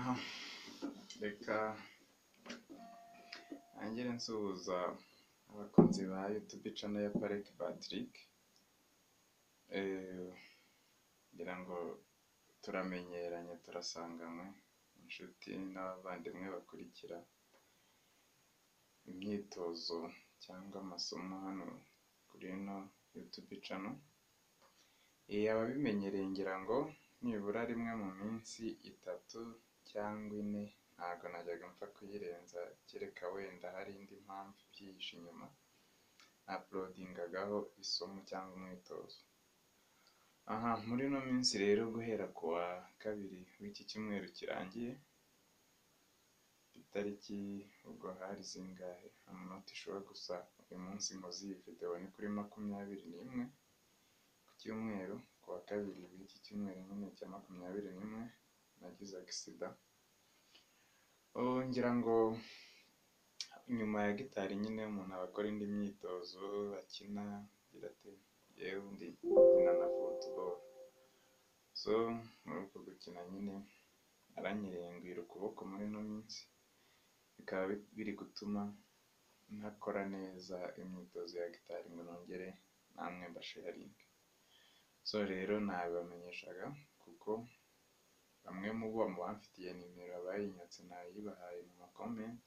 Aha reka nangire nsuhuza abakunzi ba YouTube channel ya Pareki Patrick. Ngira ngo turamenyeranye, turasanganywe inshuti n'abavandimwe bakurikira imyitozo cyangwa amasomo hano kuri ino YouTube channel. Ababimenyereye ngira ngo nibura rimwe mu minsi 3 cyangwa 4 ntabwo najyaga mpfa kuyirenza, kereka wenda hari indi mpamvu ibyihishe inyuma, uploadingagaho isomo cyangwa umwitozo. Aha muri no minsi rero guhera ku wa 2 w'iki cyumweru kirangiye, itariki ubwo hari zingahe amunota ishobora gusa, uyu munsi nkoze iyi video ni kuri 21 ku cyumweru, ku wa 2 w'iki cyumweru nyine cya 21 nagize accident. Ngira ngo nyuma ya gitari nyine umuntu abakora indi myitozo akina gira ate, yewe undi nkina na football. So muri uko gukina nyine aranyerengwira ukuboko muri no minsi, bikaba biri gutuma ntakora neza imyitozo ya gitari ngo nongere namwe mbasharinge. So rero nabibamenyeshaga kuko bamwe mu bo bamfitiye nimero bayinyatse nayibahaye mu comment,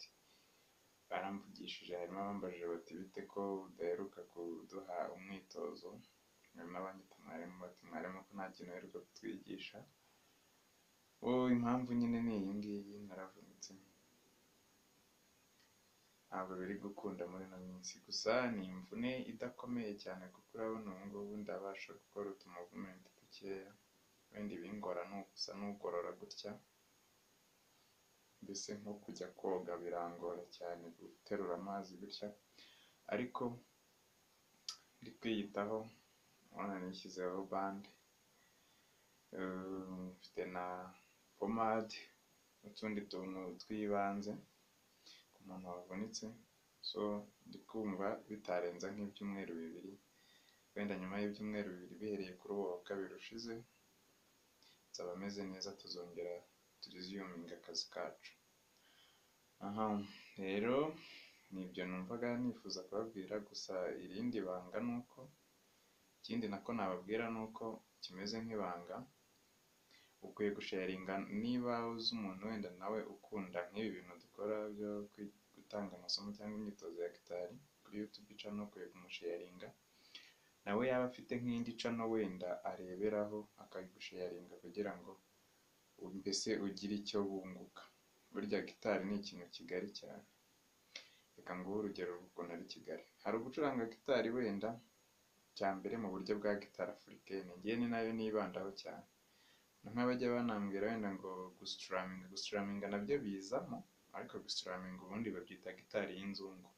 baramvugishije, harimo abambajije bati bite ko udaheruka kuduha umwitozo, harimo abanyita mwarimu bati mwarimu ko nta kintu uheruka kutwigisha. Impamvu nyine ni iyi ngiyi, naravunitse, ntabwo biri gukunda muri no minsi, gusa ni imvune idakomeye cyane kuko urabona ubu ngubu ndabasha gukora utumuvumenti dukeya, wenda ibingora ni ugusa n'ugorora gutya, mbese nko kujya koga birangora cyane guterura amazi gutya, ariko ndi kwiyitaho. Urabona nishyizeho bande, mfite na pomade n'utundi tuntu twibanze ku muntu wavunitse. So ndi kumva bitarenza nk'ibyumweru 2, wenda nyuma y'ibyumweru 2 bihereye kuri uwo wa 2 ushize nzaba ameze neza, tuzongera turiziyuminga akazi kacu. Aha rero nibyo numvaga nifuza kubabwira, gusa irindi banga nuko, ikindi nako nababwira nuko kimeze nk'ibanga, ukwiye gusharinga. Niba uzi umuntu wenda nawe ukunda nk'ibi bintu dukora byo gutanga amasomo cyangwa imyitozo ya gitari kuri YouTube channel, ukwiye kumusharinga nawe yaba afite nk'indi channel wenda areberaho akayigusharinga, kugira ngo mbese ugire icyo bunguka. Burya gitari ni ikintu kigari cyane. Reka nguhe urugero rw'ukuntu ari kigari. Hari ugucuranga gitari wenda cya mbere mu buryo bwa gitari africaine, ngiye ni nayo nibandaho cyane. Nk'abajya banambwira wenda ngo gustraminga nabyo bizamo, ariko gustraminga ubundi babyita gitari y'inzungu.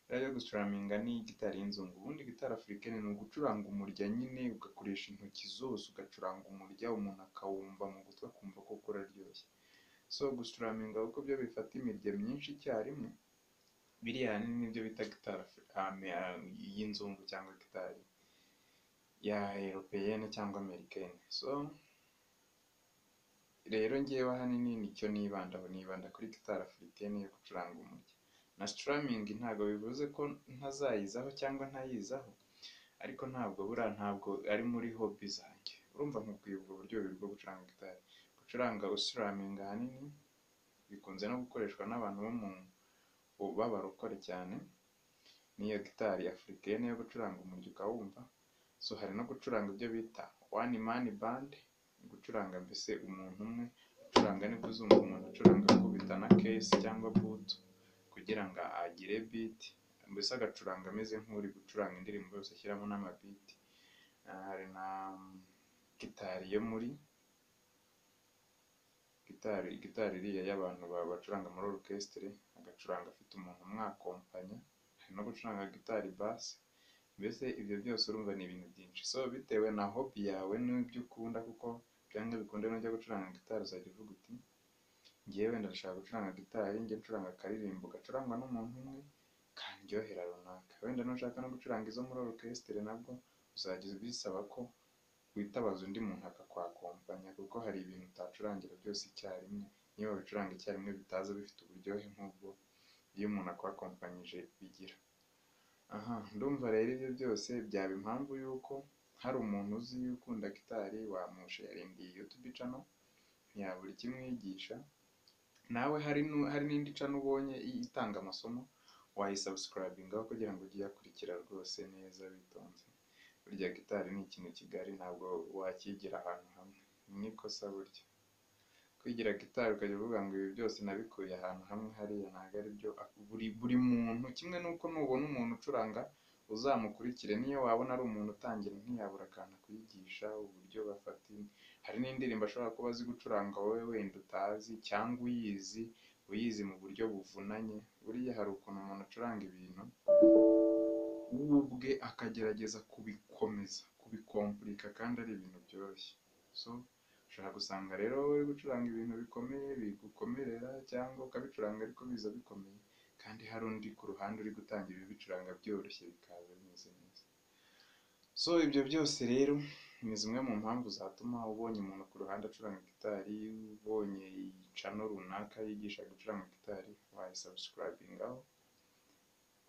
Rero gustraminga ni gitari y'inzungu. Ubundi gitari africaine ni ugucuranga umurya nyine, ugakoresha intoki zose ugacuranga umurya, umuntu akawumva mu gutwi akumva ko uraryoshye. So gustraminga kuko byo bifata imirya myinshi icyarimwe, biriya hanini nibyo bita gitari y'inzungu cyangwa gitari ya européenne cyangwa americaine. So rero ngewe ahanini nicyo nibandaho, nibanda kuri gitari africaine yo gucuranga umurya. Na strumming ntabwo bivuze ko ntazayizaho cyangwa ntayizaho, ariko ntabwo ari muri hobby zanjye. Urumva nkubwiye ubwo buryo bwo gucuranga gitari. Gucuranga strumming ahanini bikunze no gukoreshwa n'abantu b'abarokore cyane, niyo gitari africaine yo gucuranga umurya ukawumva. So hari no gucuranga ibyo bita one man band, gucuranga mbese umuntu umwe gucuranga, nibwo uzumva umuntu ucuranga akubita na case cyangwa boot kugira ngo agire beat, mbese agacuranga ameze nk'uri gucuranga indirimbo yose ashyiramo n'amabeat. Hari na gitari yo muri gitari iriya y'abantu bacuranga muri orchestre, agacuranga afite umuntu umwakompanya. Hari no gucuranga gitari bass. Mbese ibyo byose urumva ni ibintu byinshi. So bitewe na hobby yawe n'ibyo ukunda, kuko byanga bikunde nujya gucuranga gitari uzajya uvuga uti ngewe wenda ndashaka gucuranga gitari, njye ncuranga akaririmbo gacurangwa n'umuntu umwe kandyohera runaka. Wenda nushaka no gucuranga izo muri orchestre nabwo uzajya bisaba ko witabaza undi muntu akakwakompanya, kuko hari ibintu utacurangira byose icyarimwe, niyo babicuranga icyarimwe bitaza bifite uburyohe nk'ubwo iyo umuntu akwakompanyije bigira. Aha, ndumva rero ibyo byose byaba impamvu y'uko hari umuntu uzi ukunda gitari wamusharingiye YouTube channel ntiyabura ikimwigisha, nawe hari n'indi channel ubonye itanga amasomo wayisubscribingaho kugira ngo ujye uyakurikira rwose neza witonze. Burya gitari ni ikintu kigari, ntabwo wakigira ahantu hamwe, ni ikosa burya kwigira gitari ukajya uvuga ngo ibi byose nabikuye ahantu hamwe hariya, ntabwo ari byo. Buri muntu kimwe n'uko nubona umuntu ucuranga uzamukurikire, niyo wabona ari umuntu utangira ntiyabura akantu akwigisha uburyo bafata. Hari n'indirimbo ashobora kuba azi gucuranga wowe wenda utazi, cyangwa uyizi mu buryo buvunanye. Buriya hari ukuntu umuntu acuranga ibintu we ubwe akagerageza kubikomplika kandi ari ibintu byoroshye. So ushobora gusanga rero wowe uri gucuranga ibintu bikomeye bigukomerera, cyangwa ukabicuranga ariko biza bikomeye, kandi hari undi ku ruhande uri gutangira ibicuranga byoroshye bikaza bimeze neza. So ibyo byose rero ni zimwe mu mpamvu zatuma ubonye umuntu ku ruhande acuranga gitari, ubonye channel runaka yigisha gucuranga gitari, wayisubscribingaho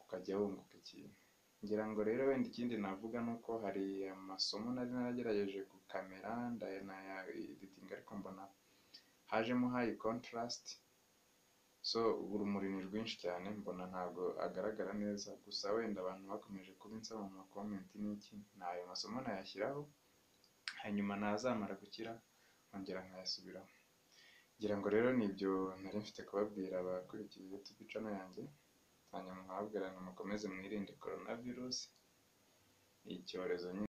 ukajya wunguka ikintu. Ngira ngo rero wenda ikindi navuga ni uko hari amasomo nari naragerageje gukamera ndanaya editing ariko mbona hajemo high contrast, so urumuri ni rwinshi cyane mbona ntabwo agaragara neza. Gusa wenda abantu bakomeje kubinsaba mu comment n'iki, nayo masomo nayashyiraho hanyuma nazamara gukira nkongera nkayasubiraho. Ngira ngo rero nibyo nari mfite kubabwira abakurikiye YouTube channel yanjye, hanyuma nkababwira ngo mukomeze mwirinde coronavirus, ni icyorezo nyine.